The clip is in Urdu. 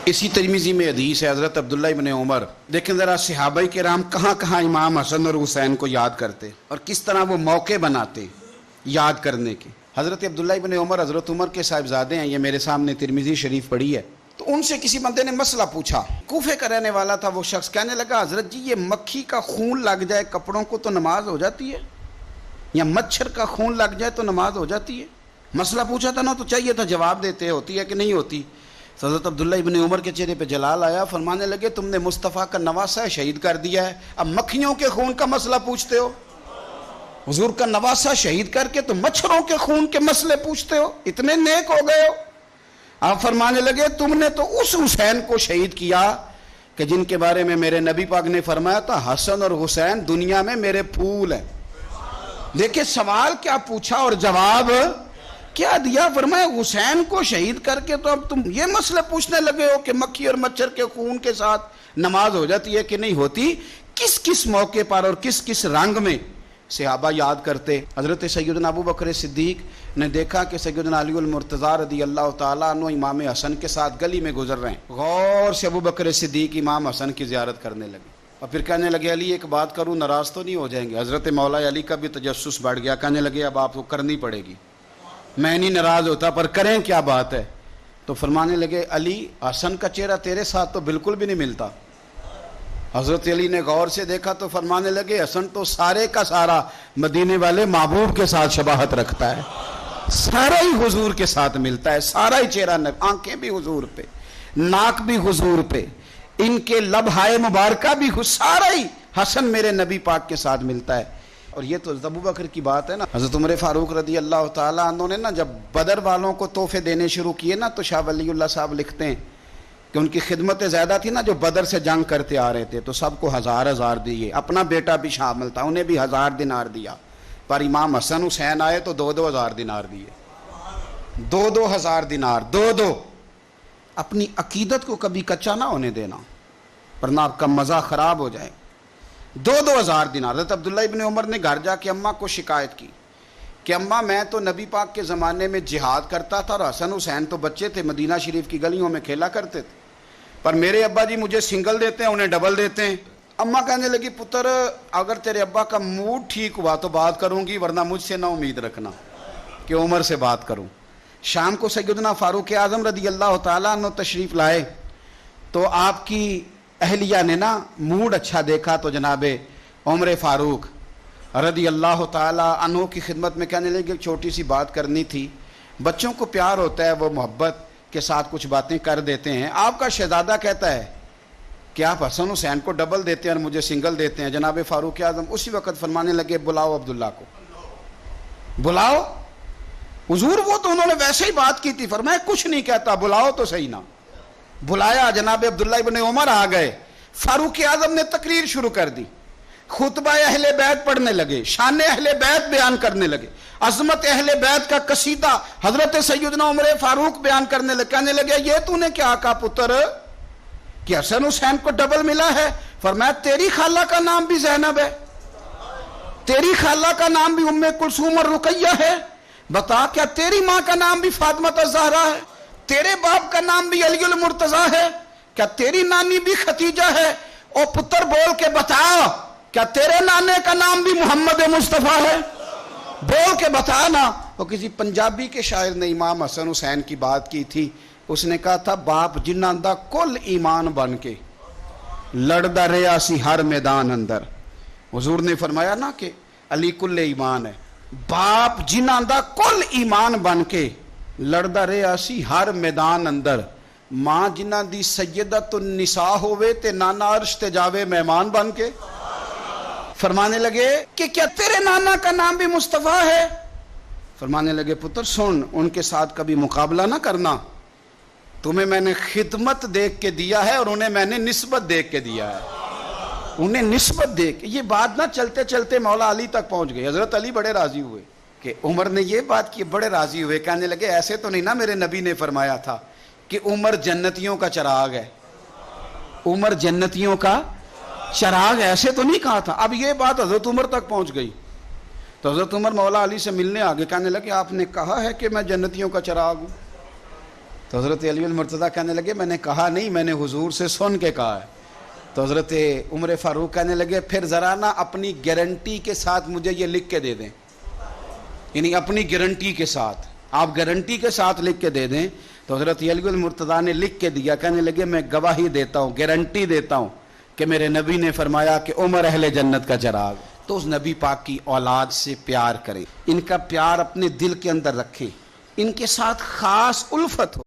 اسی ترمذی میں حدیث ہے حضرت عبداللہ ابن عمر، دیکھیں ذرا صحابہ کرام کہاں کہاں امام حسن اور حسین کو یاد کرتے اور کس طرح وہ موقع بناتے یاد کرنے کے۔ حضرت عبداللہ ابن عمر حضرت عمر کے صاحبزادے ہیں، یہ میرے سامنے ترمذی شریف پڑھی ہے۔ تو ان سے کسی بندے نے مسئلہ پوچھا، کوفے کا رہنے والا تھا وہ شخص، کہنے لگا حضرت جی یہ مکھی کا خون لگ جائے کپڑوں کو تو نماز ہو جاتی ہے، یا مچھر کا خون لگ جائے تو نماز ہو جاتی ہے؟ مسئلہ پوچھا تھا نا تو چاہیے تھا جواب دیتے، ہوتی ہے کہ نہیں ہوتی؟ حضرت عبداللہ ابن عمر کے چہرے پہ جلال آیا، فرمانے لگے تم نے مصطفیٰ کا نواسہ شہید کر دیا ہے، اب مکھیوں کے خون کا مسئلہ پوچھتے ہو؟ حضور کا نواسہ شہید کر کے تو مچھروں کے خون کے مسئلے پوچھتے ہو؟ اتنے نیک ہو گئے ہو؟ آپ فرمانے لگے تم نے تو اس حسین کو شہید کیا کہ جن کے بارے میں میرے نبی پاک نے فرمایا تھا حسن اور حسین دنیا میں میرے پھول ہیں۔ دیکھیں سوال کیا پوچھا اور جواب کیا دیا، فرمایا حسین کو شہید کر کے تو اب تم یہ مسئلے پوچھنے لگے ہو کہ مکھی اور مچھر کے خون کے ساتھ نماز ہو جاتی ہے کہ نہیں ہوتی؟ کس کس موقع پر اور کس کس رنگ میں صحابہ یاد کرتے۔ حضرت سیدنا ابو بکر صدیق نے دیکھا کہ سیدنا علی المرتضیٰ رضی اللہ تعالیٰ عنہ امام حسن کے ساتھ گلی میں گزر رہے ہیں، غور سے ابو بکر صدیق امام حسن کی زیارت کرنے لگے اور پھر کہنے لگے علی ایک بات کروں، ناراض تو نہیں ہو جائیں گے؟ حضرت مولا علی کا بھی تجسس بڑھ گیا، کہنے لگے اب آپ کو کرنی پڑے گی، میں نہیں ناراض ہوتا پر کریں کیا بات ہے؟ تو فرمانے لگے علی حسن کا چہرہ تیرے ساتھ تو بالکل بھی نہیں ملتا۔ حضرت علی نے غور سے دیکھا تو فرمانے لگے حسن تو سارے کا سارا مدینے والے محبوب کے ساتھ شباہت رکھتا ہے، سارا ہی حضور کے ساتھ ملتا ہے، سارا ہی چہرہ، آنکھیں بھی حضور پہ، ناک بھی حضور پہ، ان کے لب ہائے مبارکہ بھی، سارا ہی حسن میرے نبی پاک کے ساتھ ملتا ہے۔ اور یہ تو ابو بکر کی بات ہے نا۔ حضرت عمر فاروق رضی اللہ تعالیٰ عنہ نے نا جب بدر والوں کو تحفے دینے شروع کیے نا تو شاہ ولی اللہ صاحب لکھتے ہیں کہ ان کی خدمتیں زیادہ تھی نا، جو بدر سے جنگ کرتے آ رہے تھے تو سب کو ہزار ہزار دیے، اپنا بیٹا بھی شامل تھا، انہیں بھی 1000 دینار دیا، پر امام حسن حسین آئے تو 2-2 ہزار دینار دیے، 2-2 ہزار دینار، 2-2۔ اپنی عقیدت کو کبھی کچا نہ ہونے دینا ورنہ آپ کا مزہ خراب ہو جائے۔ 2-2 ہزار دینار۔ حضرت عبداللہ ابن عمر نے گھر جا کے اماں کو شکایت کی کہ اماں میں تو نبی پاک کے زمانے میں جہاد کرتا تھا اور حسن حسین تو بچے تھے، مدینہ شریف کی گلیوں میں کھیلا کرتے تھے، پر میرے ابا جی مجھے سنگل دیتے ہیں، انہیں ڈبل دیتے ہیں۔ اماں کہنے لگی پتر اگر تیرے ابا کا موڈ ٹھیک ہوا تو بات کروں گی، ورنہ مجھ سے نہ امید رکھنا کہ عمر سے بات کروں۔ شام کو سیدنا فاروق اعظم رضی اللہ تعالیٰ عنہ تشریف لائے تو آپ کی اہلیہ نے نا موڈ اچھا دیکھا تو جناب عمر فاروق رضی اللہ تعالیٰ عنہ کی خدمت میں کہنے لگے کہ چھوٹی سی بات کرنی تھی، بچوں کو پیار ہوتا ہے وہ محبت کے ساتھ کچھ باتیں کر دیتے ہیں، آپ کا شہزادہ کہتا ہے کہ آپ حسن حسین کو ڈبل دیتے ہیں اور مجھے سنگل دیتے ہیں۔ جناب فاروق اعظم اسی وقت فرمانے لگے بلاؤ عبداللہ کو، بلاؤ۔ حضور وہ تو انہوں نے ویسے ہی بات کی تھی، فرمایا کچھ نہیں کہتا، بلاؤ تو صحیح نا۔ بلایا، جناب عبداللہ ابن عمر آ گئے، فاروق اعظم نے تقریر شروع کر دی، خطبہ اہل بیت پڑھنے لگے، شان اہل بیت بیان کرنے لگے، عظمت اہل بیت کا قصیدہ حضرت سیدنا عمر فاروق بیان کرنے لگے۔ کہنے لگے یہ تو نے کیا کہا پتر کہ حسن حسین کو ڈبل ملا ہے؟ فرمایا تیری خالہ کا نام بھی زینب ہے، تیری خالہ کا نام بھی ام کلثوم اور رقیہ ہے، بتا کیا تیری ماں کا نام بھی فاطمہ الزہرا ہے، تیرے باپ کا نام بھی علی المرتضیٰ ہے، کیا تیری نانی بھی ختیجہ ہے؟ او پتر بول کے بتا کیا تیرے نانے کا نام بھی محمد مصطفیٰ ہے؟ بول کے بتا نا۔ وہ کسی پنجابی کے شاعر نے امام حسن حسین کی بات کی تھی، اس نے کہا تھا باپ جنہاں دا کل ایمان بن کے لڑدا رہیا سی ہر میدان اندر۔ حضور نے فرمایا نا کہ علی کل ایمان ہے، باپ جنہاں دا کل ایمان بن کے لڑدا رہیا سی ہر میدان اندر، ماں جنہاں دی سیدۃ النساء ہوئے تے نانا عرش تے جاوے مہمان بن کے۔ فرمانے لگے کہ کیا تیرے نانا کا نام بھی مصطفیٰ ہے؟ فرمانے لگے پتر سن، ان کے ساتھ کبھی مقابلہ نہ کرنا، تمہیں میں نے خدمت دیکھ کے دیا ہے اور انہیں میں نے نسبت دیکھ کے دیا ہے، انہیں نسبت دیکھ۔ یہ بات نہ چلتے چلتے مولا علی تک پہنچ گئی۔ حضرت علی بڑے راضی ہوئے کہ عمر نے یہ بات کی، بڑے راضی ہوئے، کہنے لگے ایسے تو نہیں نا میرے نبی نے فرمایا تھا کہ عمر جنتیوں کا چراغ ہے، عمر جنتیوں کا چراغ، ایسے تو نہیں کہا تھا۔ اب یہ بات حضرت عمر تک پہنچ گئی تو حضرت عمر مولا علی سے ملنے آگے، کہنے لگے آپ نے کہا ہے کہ میں جنتیوں کا چراغ ہوں؟ تو حضرت علی المرتضیٰ کہنے لگے میں نے کہا نہیں، میں نے حضور سے سن کے کہا ہے۔ تو حضرت عمر فاروق کہنے لگے پھر ذرا نا اپنی گارنٹی کے ساتھ مجھے یہ لکھ کے دے دیں، یعنی اپنی گارنٹی کے ساتھ، آپ گارنٹی کے ساتھ لکھ کے دے دیں۔ تو حضرت علی المرتضیٰ نے لکھ کے دیا، کہنے لگے میں گواہی دیتا ہوں، گارنٹی دیتا ہوں کہ میرے نبی نے فرمایا کہ عمر اہل جنت کا چراغ۔ تو اس نبی پاک کی اولاد سے پیار کریں، ان کا پیار اپنے دل کے اندر رکھیں، ان کے ساتھ خاص الفت ہو۔